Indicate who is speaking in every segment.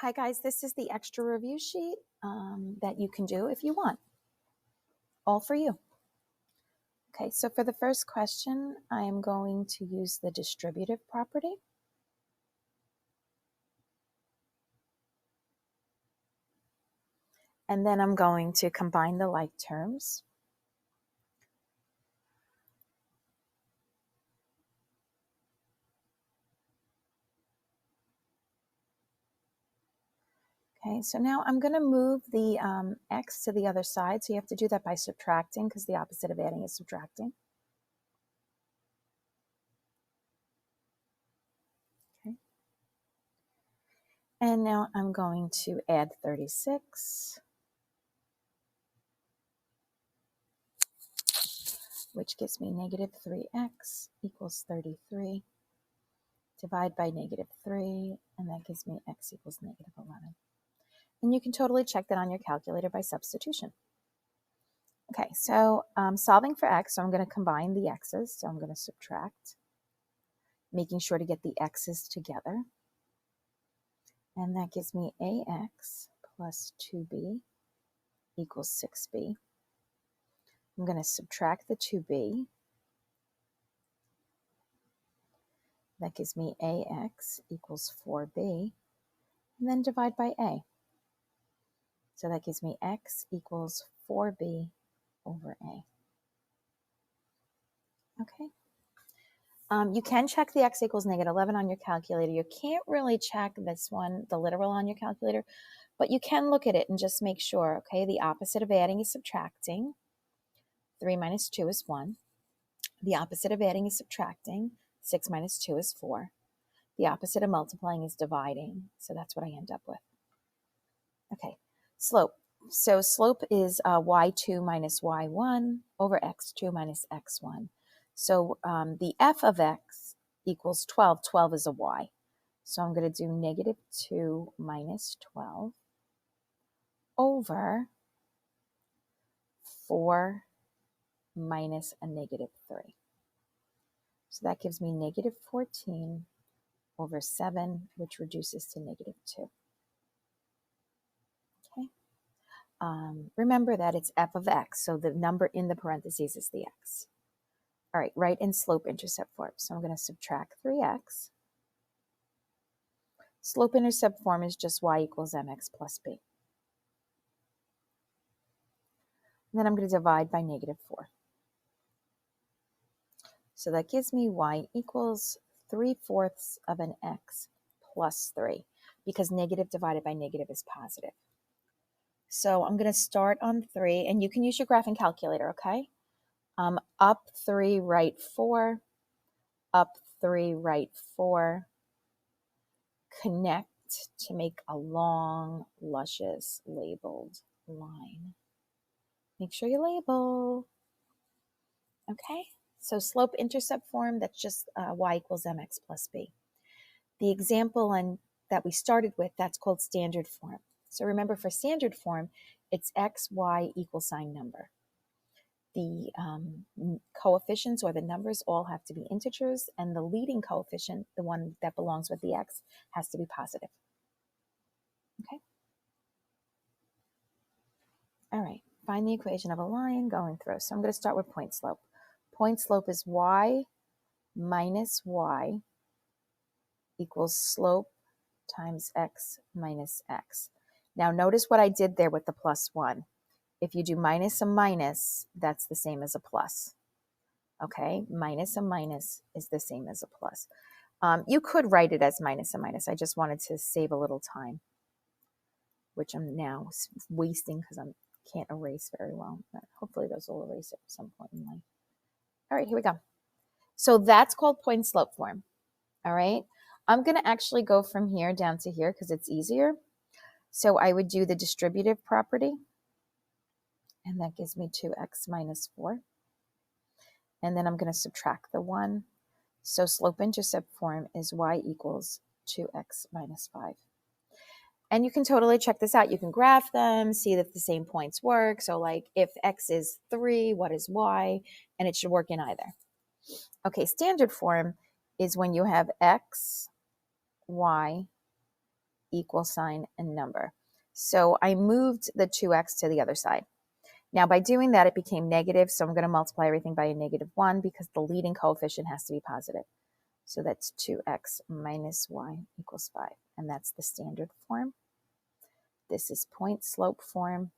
Speaker 1: Hi guys, this is the extra review sheet that you can do if you want, all for you. Okay, so for the first question, I am going to use the distributive property. And then I'm going to combine the like terms. Okay, so now I'm going to move the x to the other side. So you have to do that by subtracting because the opposite of adding is subtracting. Okay. And now I'm going to add 36, which gives me negative 3x equals 33. Divide by negative 3, and that gives me x equals negative 11. And you can totally check that on your calculator by substitution. Okay, so solving for x, so I'm going to combine the x's. So I'm going to subtract, making sure to get the x's together. And that gives me ax plus 2b equals 6b. I'm going to subtract the 2b. That gives me ax equals 4b. And then divide by a. So that gives me x equals 4b over a. Okay. You can check the x equals negative 11 on your calculator. You can't really check this one, the literal, on your calculator, but you can look at it and just make sure, okay? The opposite of adding is subtracting. 3 minus 2 is 1. The opposite of adding is subtracting. 6 minus 2 is 4. The opposite of multiplying is dividing. So that's what I end up with. Okay, slope. So slope is y2 minus y1 over x2 minus x1. So the f of x equals 12. 12 is a y. So I'm going to do negative 2 minus 12 over 4 minus a negative 3. So that gives me negative 14 over 7, which reduces to negative 2. Okay. Remember that it's f of x, so the number in the parentheses is the x. All right, write in slope-intercept form. So I'm going to subtract 3x. Slope-intercept form is just y equals mx plus b. And then I'm going to divide by negative 4. So that gives me y equals 3/4 of an x plus 3, because negative divided by negative is positive. So I'm going to start on 3, and you can use your graphing calculator, okay? Up 3, right 4. Up 3, right 4. Connect to make a long, luscious, labeled line. Make sure you label. Okay, so slope-intercept form, that's just y equals mx plus b. The example that we started with, that's called standard form. So remember, for standard form, it's x, y, equal sign number. The coefficients or the numbers all have to be integers, and the leading coefficient, the one that belongs with the x, has to be positive. Okay? All right, find the equation of a line going through. So I'm going to start with point slope. Point slope is y minus y equals slope times x minus x. Now notice what I did there with the plus 1. If you do minus a minus, that's the same as a plus. Okay, minus a minus is the same as a plus. You could write it as minus a minus. I just wanted to save a little time, which I'm now wasting because I can't erase very well. But hopefully those will erase at some point in life. All right, here we go. So that's called point slope form. All right, I'm going to actually go from here down to here because it's easier. So I would do the distributive property, and that gives me 2x minus 4. And then I'm going to subtract the 1. So slope-intercept form is y equals 2x minus 5. And you can totally check this out. You can graph them, see if the same points work. So like if x is 3, what is y? And it should work in either. Okay, standard form is when you have x, y, equal sign and number. So I moved the 2x to the other side. Now by doing that, it became negative. So I'm going to multiply everything by a -1 because the leading coefficient has to be positive. So that's 2x minus y equals 5. And that's the standard form. This is point slope form.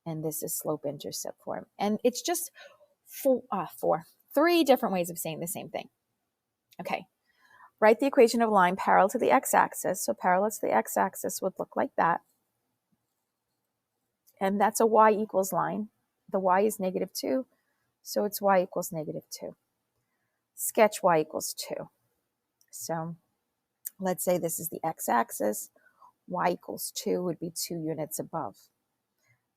Speaker 1: And this is slope intercept form. And it's just three different ways of saying the same thing. Okay. Write the equation of a line parallel to the x-axis. So parallel to the x-axis would look like that. And that's a y equals line. The y is -2, so it's y equals -2. Sketch y equals 2. So let's say this is the x-axis. Y equals 2 would be 2 units above.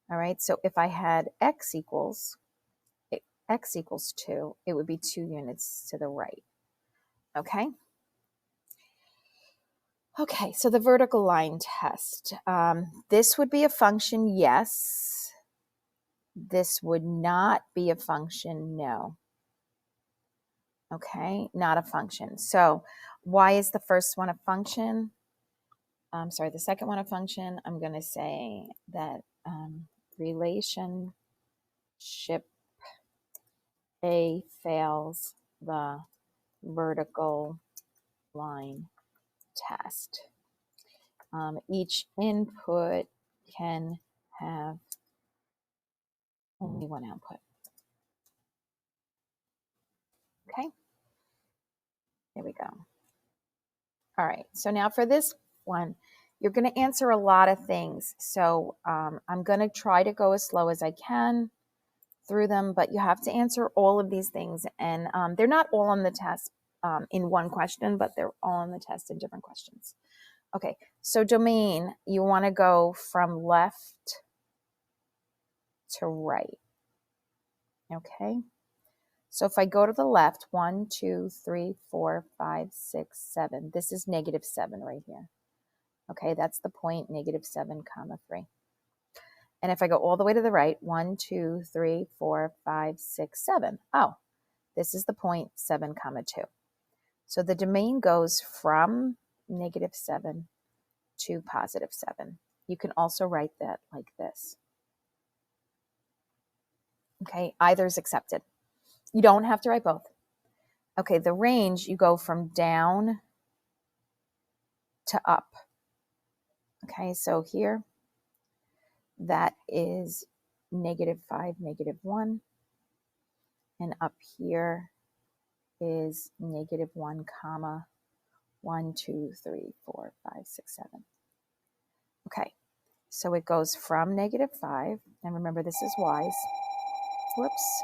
Speaker 1: All right, so if I had x equals 2, it would be 2 units to the right. Okay? Okay, so the vertical line test. This would be a function, yes. This would not be a function, no. Okay, not a function. So why is the first one a function? I'm sorry, the second one a function. I'm going to say that relationship A fails the vertical line test. Each input can have only one output. Okay, there we go. All right, so now for this one, you're going to answer a lot of things. So I'm going to try to go as slow as I can through them, but you have to answer all of these things. And they're not all on the test in one question, but they're all on the test in different questions. Okay, so domain, you want to go from left to right. Okay, so if I go to the left, 1, 2, 3, 4, 5, 6, 7, this is -7 right here. Okay, that's the point, -7, 3. And if I go all the way to the right, 1, 2, 3, 4, 5, 6, 7. Oh, this is the point 7, 2. So the domain goes from -7 to +7. You can also write that like this. Okay, either is accepted. You don't have to write both. Okay, the range, you go from down to up. Okay, so here, that is -5, -1. And up here is -1, 1, 2, 3, 4, 5, 6, 7. Okay, so it goes from -5, and remember this is y's, whoops,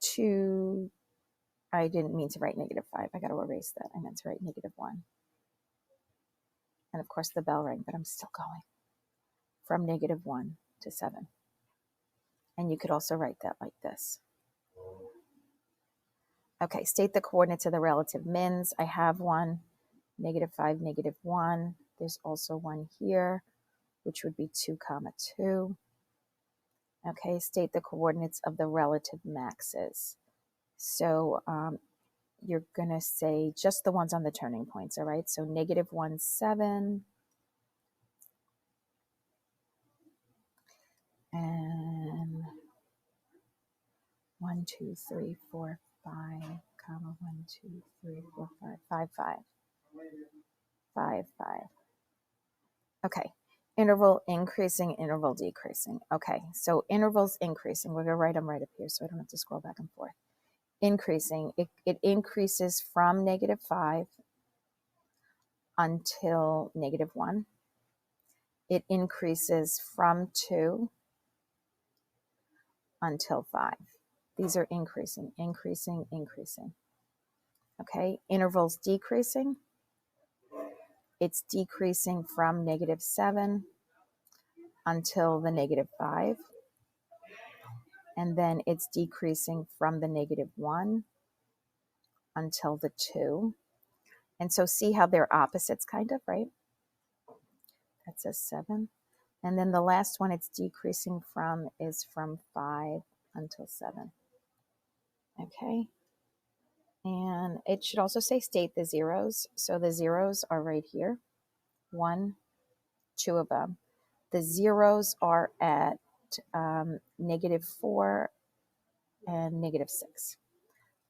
Speaker 1: to, I didn't mean to write -5. I got to erase that. I meant to write -1. And of course the bell rang, but I'm still going. From -1 to 7. And you could also write that like this. Okay, state the coordinates of the relative mins. I have one, -5, -1. There's also one here, which would be 2, 2. Okay, state the coordinates of the relative maxes. So you're going to say just the ones on the turning points, all right? So -1, 7. And 1, 2, 3, 4, 5, 1, 2, 3, 4, 5, 5, 5. 5, 5. Okay, interval increasing, interval decreasing. Okay, so intervals increasing. We're going to write them right up here so I don't have to scroll back and forth. Increasing, it increases from -5 until -1. It increases from 2 until 5. These are increasing, increasing, increasing. Okay, intervals decreasing. It's decreasing from -7 until the -5. And then it's decreasing from the -1 until the 2. And so see how they're opposites kind of, right? That's a 7. And then the last one it's decreasing from is from 5 until 7. Okay. And it should also say state the zeros. So the zeros are right here, 1, 2 of them. The zeros are at -4 and -6.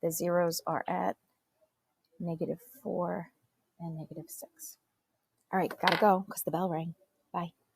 Speaker 1: The zeros are at -4 and -6. All right, gotta go because the bell rang. Bye.